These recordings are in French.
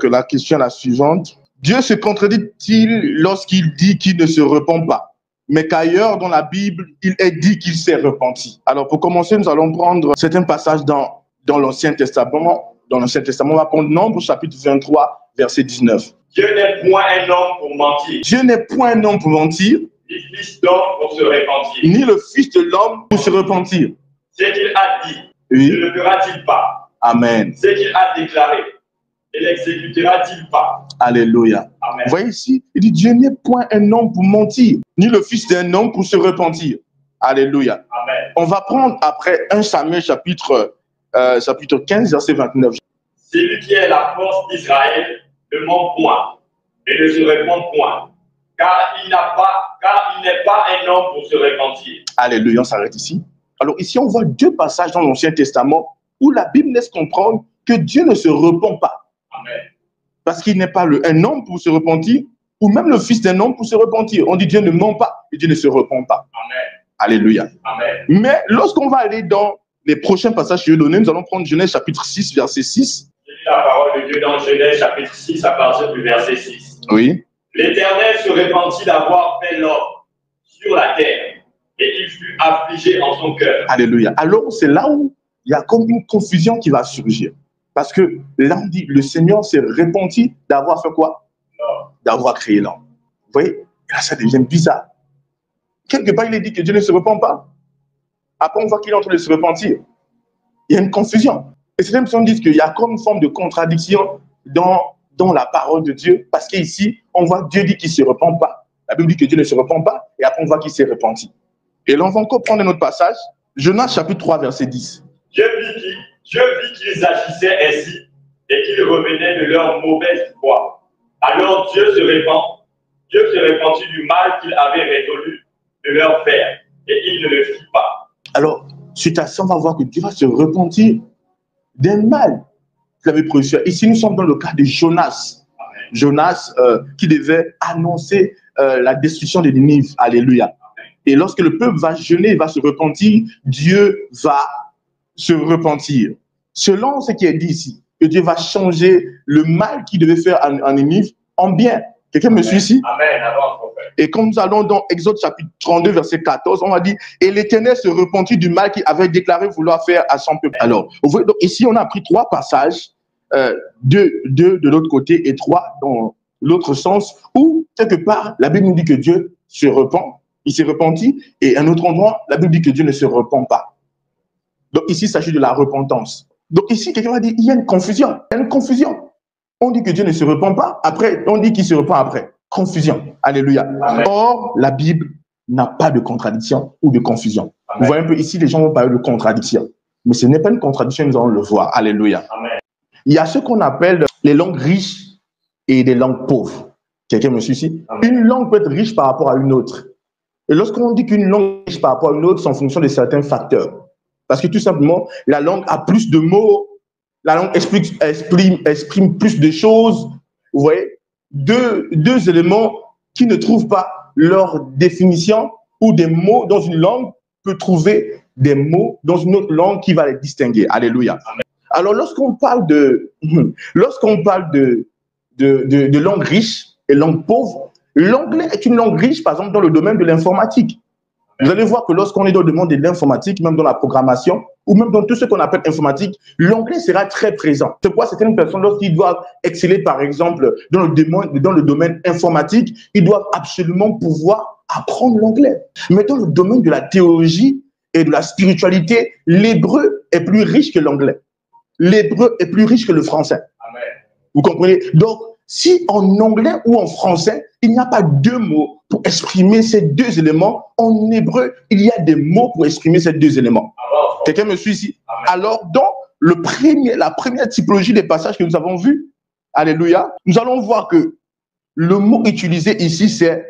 Donc la question est la suivante. Dieu se contredit-il lorsqu'il dit qu'il ne se repent pas, mais qu'ailleurs dans la Bible, il est dit qu'il s'est repenti? Alors pour commencer, nous allons prendre certains passages dans l'Ancien Testament. Dans l'Ancien Testament, on va prendre Nombre, chapitre 23, verset 19. Dieu n'est point un homme pour mentir. Dieu n'est point un homme pour mentir, Ni fils d'homme pour se repentir. ni le fils de l'homme pour se repentir. Ce qu'il a dit, Oui. ne le fera-t-il pas? Amen. Ce qu'il a déclaré, ne l'exécutera-t-il pas? Alléluia. Amen. Vous voyez ici, il dit Dieu n'est point un homme pour mentir, ni le fils d'un homme pour se repentir. Alléluia. Amen. On va prendre après 1 Samuel chapitre 15, verset 29. Celui qui est la force d'Israël ne ment point et ne se repent point, car il n'est pas un homme pour se repentir. Alléluia, on s'arrête ici. Alors ici, on voit deux passages dans l'Ancien Testament où la Bible laisse comprendre que Dieu ne se repent pas. Amen. Parce qu'il n'est pas un homme pour se repentir, ou même le fils d'un homme pour se repentir. On dit Dieu ne ment pas et Dieu ne se repent pas. Amen. Alléluia. Amen. Mais lorsqu'on va aller dans les prochains passages que je vais donner, nous allons prendre Genèse chapitre 6, verset 6. Je lis la parole de Dieu dans Genèse chapitre 6 à partir du verset 6. Oui. L'Éternel se repentit d'avoir fait l'homme sur la terre, et il fut affligé en son cœur. Alléluia. Alors, c'est là où il y a comme une confusion qui va surgir. Parce que là, on dit, le Seigneur s'est repenti d'avoir fait quoi? D'avoir créé l'homme. Vous voyez? Là, ça devient bizarre. Quelque part, il est dit que Dieu ne se repent pas. Après, on voit qu'il est en train de se repentir. Il y a une confusion. Et certaines personnes disent qu'il y a comme une forme de contradiction dans la parole de Dieu. Parce qu'ici, on voit Dieu dit qu'il ne se repent pas. La Bible dit que Dieu ne se repent pas. Et après, on voit qu'il s'est repenti. Et là, on va encore prendre un autre passage. Jonas chapitre 3, verset 10. Dieu vit qu'ils agissaient ainsi et qu'ils revenaient de leur mauvaise foi. Alors Dieu se repentit du mal qu'il avait résolu de leur faire, et il ne le fit pas. Alors, suite à ça, on va voir que Dieu va se repentir d'un mal qu'il avait produit. Ici, nous sommes dans le cas de Jonas. Amen. Jonas qui devait annoncer la destruction de Ninive. Alléluia. Amen. Et lorsque le peuple va jeûner, il va se repentir, Dieu va se repentir. Selon ce qui est dit ici, que Dieu va changer le mal qu'il devait faire en Ninive en bien. Quelqu'un me suit ici? Amen. Et quand nous allons dans Exode chapitre 32, verset 14, on va dire « Et l'Éternel se repentit du mal qu'il avait déclaré vouloir faire à son peuple. » Alors, vous voyez, donc ici, on a pris trois passages, deux de l'autre côté et trois dans l'autre sens, où, quelque part, la Bible nous dit que Dieu se repent, il s'est repenti, et à un autre endroit, la Bible dit que Dieu ne se repent pas. Donc ici, il s'agit de la repentance. Donc ici, quelqu'un va dire, il y a une confusion. Il y a une confusion. On dit que Dieu ne se repent pas, après, on dit qu'il se repent après. Confusion. Alléluia. Amen. Or, la Bible n'a pas de contradiction ou de confusion. Amen. Vous voyez un peu ici, les gens vont parler de contradiction. Mais ce n'est pas une contradiction, nous allons le voir. Alléluia. Amen. Il y a ce qu'on appelle les langues riches et des langues pauvres. Quelqu'un me suit ici? Amen. Une langue peut être riche par rapport à une autre. Et lorsqu'on dit qu'une langue est riche par rapport à une autre, c'est en fonction de certains facteurs. Parce que tout simplement, la langue a plus de mots, la langue exprime plus de choses. Vous voyez? Deux éléments qui ne trouvent pas leur définition ou des mots dans une langue peut trouver des mots dans une autre langue qui va les distinguer. Alléluia. Amen. Alors, lorsqu'on parle de langue riche et langue pauvre, l'anglais est une langue riche, par exemple, dans le domaine de l'informatique. Vous allez voir que lorsqu'on est dans le domaine de l'informatique, même dans la programmation, ou même dans tout ce qu'on appelle informatique, l'anglais sera très présent. C'est pourquoi certaines personnes, lorsqu'ils doivent exceller, par exemple, dans le domaine informatique, ils doivent absolument pouvoir apprendre l'anglais. Mais dans le domaine de la théologie et de la spiritualité, l'hébreu est plus riche que l'anglais. L'hébreu est plus riche que le français. Amen. Vous comprenez? Donc, si en anglais ou en français, il n'y a pas deux mots pour exprimer ces deux éléments, en hébreu, il y a des mots pour exprimer ces deux éléments. Quelqu'un me suit ici? Amen. Alors, dans la première typologie des passages que nous avons vus, alléluia, nous allons voir que le mot utilisé ici, c'est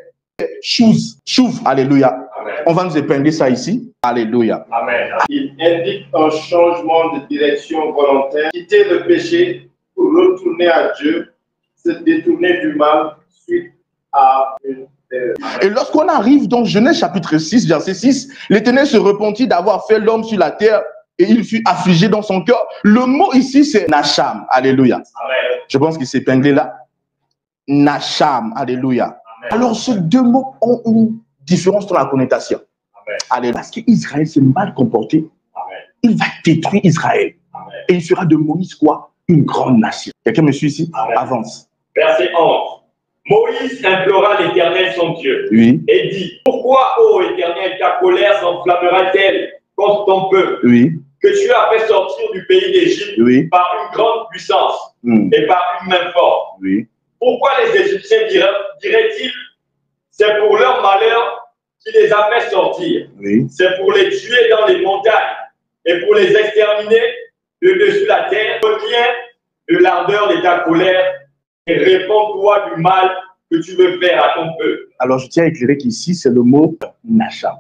choose, alléluia. Amen. On va nous épingler ça ici, alléluia. Amen. Il indique un changement de direction volontaire, quitter le péché pour retourner à Dieu, se détourner du mal suite à une erreur. Et lorsqu'on arrive dans Genèse chapitre 6, verset 6, l'Éternel se repentit d'avoir fait l'homme sur la terre, et il fut affligé dans son cœur. Le mot ici, c'est Nacham. Alléluia. Amen. Je pense qu'il s'est épinglé là. Nacham. Alléluia. Amen. Alors, ces deux mots ont une différence dans la connotation. Amen. Alléluia. Parce qu'Israël s'est mal comporté. Amen. Il va détruire Israël. Amen. Et il fera de Moïse quoi? Une grande nation. Quelqu'un me suit ici? Amen. Avance. Verset 11. Moïse implora l'Éternel son Dieu Oui. et dit, pourquoi, ô Éternel, ta colère s'enflammera-t-elle contre ton peuple Oui. que tu as fait sortir du pays d'Égypte Oui. par une grande puissance et par une main forte? Oui. Pourquoi les Égyptiens diraient-ils, c'est pour leur malheur qui les a fait sortir? Oui. C'est pour les tuer dans les montagnes et pour les exterminer de dessus la terre. Reviens de l'ardeur de ta colère et réponds-toi du mal que tu veux faire à ton peuple. Alors, je tiens à éclairer qu'ici, c'est le mot Nacham.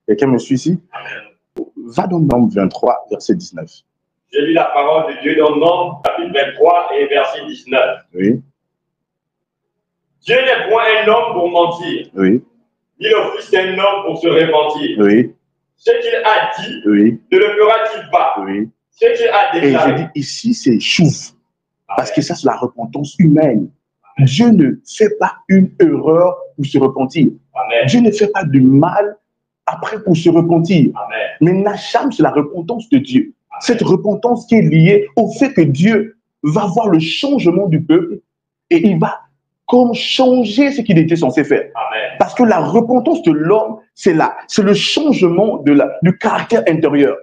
Quelqu'un me suit ici? Amen. Va dans Nombre 23, verset 19. Je lis la parole de Dieu dans Nombre, chapitre 23 et verset 19. Oui. Dieu n'est point un homme pour mentir, Oui. ni le fils d'un homme pour se repentir. Oui. Ce qu'il a dit, Oui. ne le fera-t-il pas? Oui. Ce qu'il a Et je déclaré. dis ici, c'est chouve. Parce que ça, c'est la repentance humaine. Dieu ne fait pas une erreur pour se repentir. Amen. Dieu ne fait pas du mal après pour se repentir. Amen. Mais Nacham, c'est la repentance de Dieu. Cette repentance qui est liée au fait que Dieu va voir le changement du peuple et il va comme changer ce qu'il était censé faire. Amen. Parce que la repentance de l'homme, c'est le changement du caractère intérieur.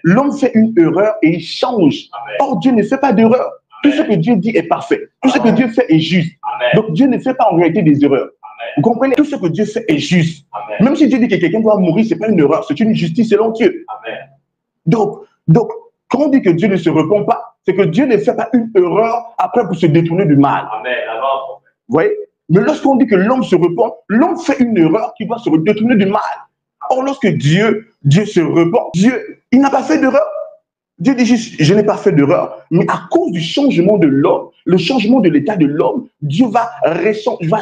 L'homme fait une erreur et il change. Amen. Or, Dieu ne fait pas d'erreur. Tout ce que Dieu dit est parfait. Tout ce que Dieu fait est juste. Amen. Donc, Dieu ne fait pas en réalité des erreurs. Amen. Vous comprenez? Tout ce que Dieu fait est juste. Amen. Même si Dieu dit que quelqu'un doit mourir, ce n'est pas une erreur, c'est une justice selon Dieu. Amen. Donc, quand on dit que Dieu ne se repent pas, c'est que Dieu ne fait pas une erreur après pour se détourner du mal. Amen. Avant. Vous voyez? Mais lorsqu'on dit que l'homme se repent, l'homme fait une erreur qui doit se détourner du mal. Or, lorsque Dieu se repent, Dieu, il n'a pas fait d'erreur. Dieu dit juste, je n'ai pas fait d'erreur, mais à cause du changement de l'homme, le changement de l'état de l'homme, Dieu va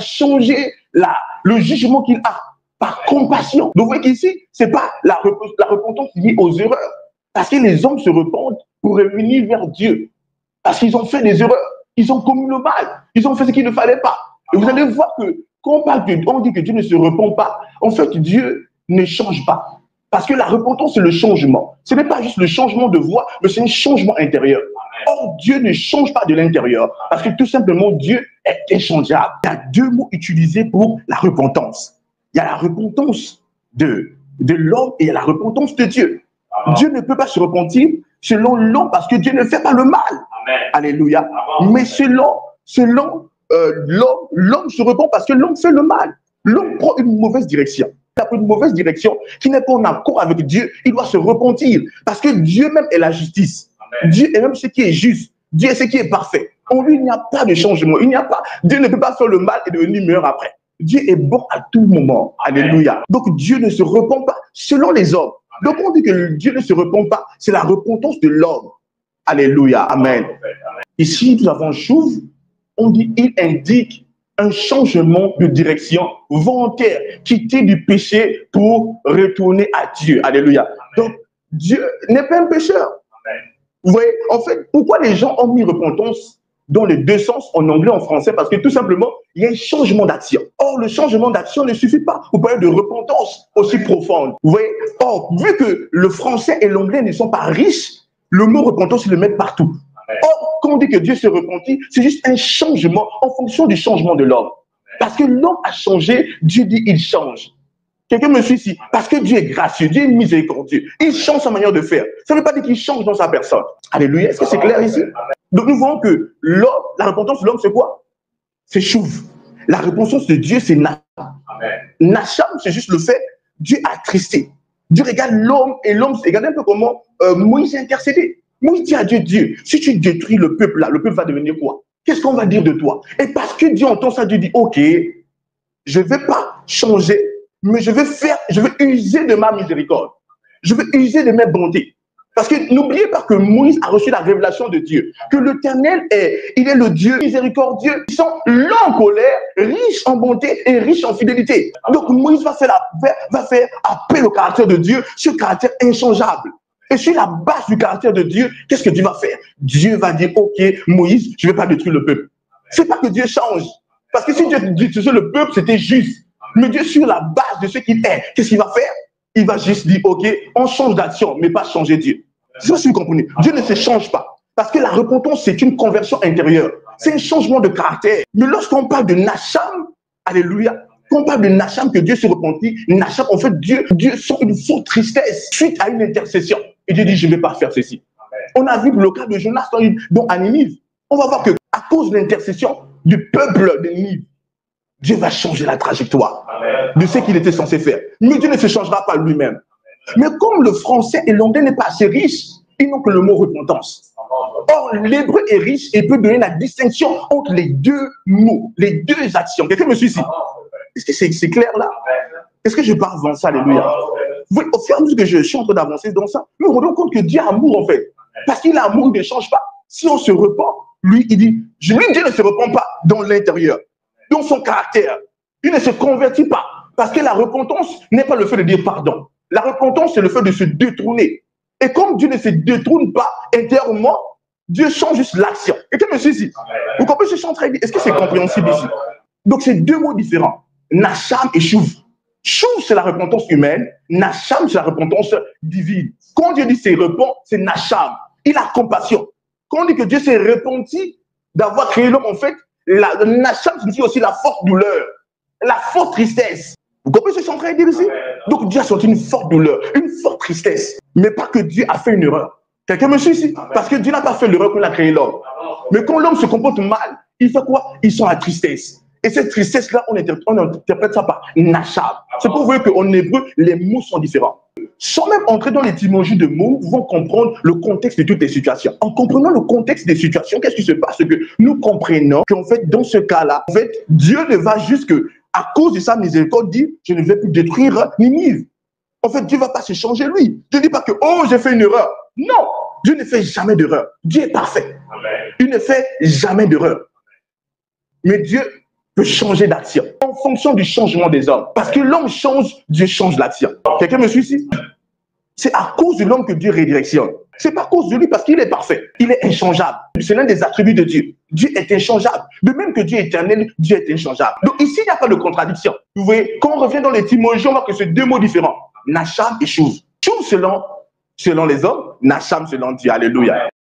changer le jugement qu'il a par compassion. Donc, vous voyez qu'ici, ce n'est pas la repentance liée aux erreurs. Parce que les hommes se repentent pour revenir vers Dieu. Parce qu'ils ont fait des erreurs. Ils ont commis le mal. Ils ont fait ce qu'il ne fallait pas. Et vous allez voir que quand on dit que Dieu ne se repent pas, en fait, Dieu ne change pas. Parce que la repentance, c'est le changement. Ce n'est pas juste le changement de voie, mais c'est un changement intérieur. Or, Dieu ne change pas de l'intérieur. Parce que tout simplement, Dieu est inchangeable. Il y a deux mots utilisés pour la repentance. Il y a la repentance de l'homme et il y a la repentance de Dieu. Dieu ne peut pas se repentir selon l'homme parce que Dieu ne fait pas le mal. Amen. Alléluia. Mais selon l'homme se repent parce que l'homme fait le mal. L'homme prend une mauvaise direction. Il a pris une mauvaise direction qui n'est pas en accord avec Dieu. Il doit se repentir parce que Dieu même est la justice. Amen. Dieu est même ce qui est juste. Dieu est ce qui est parfait. En lui, il n'y a pas de changement. Dieu ne peut pas faire le mal et devenir meilleur après. Dieu est bon à tout moment. Alléluia. Donc Dieu ne se repent pas selon les hommes. Donc on dit que Dieu ne se repent pas. C'est la repentance de l'homme. Alléluia. Amen. Ici, nous avons chouve. On dit, il indique un changement de direction volontaire, quitter du péché pour retourner à Dieu. Alléluia. Donc, Dieu n'est pas un pécheur. Amen. Vous voyez, en fait, pourquoi les gens ont mis repentance dans les deux sens, en anglais, en français? Parce que tout simplement, il y a un changement d'action. Or, le changement d'action ne suffit pas. Vous parlez de repentance aussi profonde. Vous voyez, or, vu que le français et l'anglais ne sont pas riches, le mot repentance, ils le mettent partout. Or, quand on dit que Dieu se repentit, c'est juste un changement en fonction du changement de l'homme. Parce que l'homme a changé, Dieu dit il change. Quelqu'un me suit ici? Parce que Dieu est gracieux, Dieu est miséricordieux. Il change sa manière de faire. Ça ne veut pas dire qu'il change dans sa personne. Alléluia. Est-ce que c'est clair ici? Donc nous voyons que l'homme, la repentance de l'homme, c'est quoi? C'est chouve. La repentance de Dieu, c'est Nacham. Nacham, c'est juste le fait, Dieu a attristé. Dieu regarde l'homme et l'homme, regarde un peu comment Moïse a intercédé. Moïse dit à Dieu, Dieu, si tu détruis le peuple là, le peuple va devenir quoi? Qu'est-ce qu'on va dire de toi? Et parce que Dieu entend ça, Dieu dit, ok, je ne vais pas changer, mais je vais user de ma miséricorde. Je vais user de mes bontés. Parce que n'oubliez pas que Moïse a reçu la révélation de Dieu, que l'Éternel il est le Dieu miséricordieux, qui sont lents en colère, riche en bonté et riche en fidélité. Donc Moïse va faire appel au caractère de Dieu, ce caractère inchangeable. Et sur la base du caractère de Dieu, qu'est-ce que Dieu va faire? Dieu va dire, ok, Moïse, je ne vais pas détruire le peuple. C'est pas que Dieu change. Parce que si Dieu détruisait le peuple, c'était juste. Mais Dieu, sur la base de ce qu'il est, qu'est-ce qu'il va faire? Il va juste dire, ok, on change d'action, mais pas changer Dieu. C'est ça si vous comprenez. Dieu ne se change pas. Parce que la repentance, c'est une conversion intérieure. C'est un changement de caractère. Mais lorsqu'on parle de Nacham, alléluia, quand on parle de Nacham, que Dieu se repentit, Nacham, en fait, Dieu sent une forte tristesse suite à une intercession. Et Dieu dit, je ne vais pas faire ceci. On a vu le cas de Jonas dans à Ninive. On va voir que à cause de l'intercession du peuple de Ninive, Dieu va changer la trajectoire de ce qu'il était censé faire. Mais Dieu ne se changera pas lui-même. Mais comme le français et l'anglais n'est pas assez riche, ils n'ont que le mot repentance. Or, l'hébreu est riche et peut donner la distinction entre les deux mots, les deux actions. Quelqu'un me suit ici? Est-ce que c'est clair là? Est-ce que je peux avancer? Alléluia. Vous, au fur et à mesure que je suis en train d'avancer dans ça, nous nous rendons compte que Dieu a amour en fait. Parce qu'il a amour, il ne change pas. Si on se repent, lui, il dit, Dieu ne se repent pas dans l'intérieur, dans son caractère. Il ne se convertit pas. Parce que la repentance n'est pas le fait de dire pardon. La repentance, c'est le fait de se détourner. Et comme Dieu ne se détourne pas intérieurement, Dieu change juste l'action. Et que me suis ici? Vous comprenez ce que je suis en train de dire? Est-ce que c'est compréhensible ici? Donc, c'est deux mots différents. Nacham et Chouv. Chouv, c'est la repentance humaine. Nacham, c'est la repentance divine. Quand Dieu dit c'est repent, c'est Nacham. Il a compassion. Quand on dit que Dieu s'est repenti d'avoir créé l'homme, en fait, Nacham signifie aussi la forte douleur, la forte tristesse. Vous comprenez ce que je suis en train de dire ici? Donc Dieu a senti une forte douleur, une forte tristesse. Mais pas que Dieu a fait une erreur. Quelqu'un me suit ici? Parce que Dieu n'a pas fait l'erreur qu'on a créé l'homme. Mais quand l'homme se comporte mal, il fait quoi? Il sent la tristesse. Et cette tristesse-là, on interprète ça par Nacham. C'est pour vous qu'en hébreu, les mots sont différents. Sans même entrer dans l'étymologie de mots, nous pouvons comprendre le contexte de toutes les situations. En comprenant le contexte des situations, qu'est-ce qui se passe? C'est que nous comprenons qu'en fait, dans ce cas-là, en fait, Dieu ne va juste que, à cause de sa miséricorde, dire, je ne vais plus détruire Ninive. En fait, Dieu ne va pas se changer lui. Dieu ne dit pas que, oh, j'ai fait une erreur. Non, Dieu ne fait jamais d'erreur. Dieu est parfait. Il ne fait jamais d'erreur. Mais Dieu peut changer d'action en fonction du changement des hommes. Parce que l'homme change, Dieu change l'action. Quelqu'un me suit ici? C'est à cause de l'homme que Dieu redirectionne. C'est pas à cause de lui parce qu'il est parfait. Il est inchangeable. C'est l'un des attributs de Dieu. Dieu est inchangeable. De même que Dieu est éternel, Dieu est inchangeable. Donc ici, il n'y a pas de contradiction. Vous voyez, quand on revient dans l'étymologie, on voit que c'est deux mots différents. Nacham et Chouv. Chouv selon les hommes, Nacham selon Dieu. Alléluia.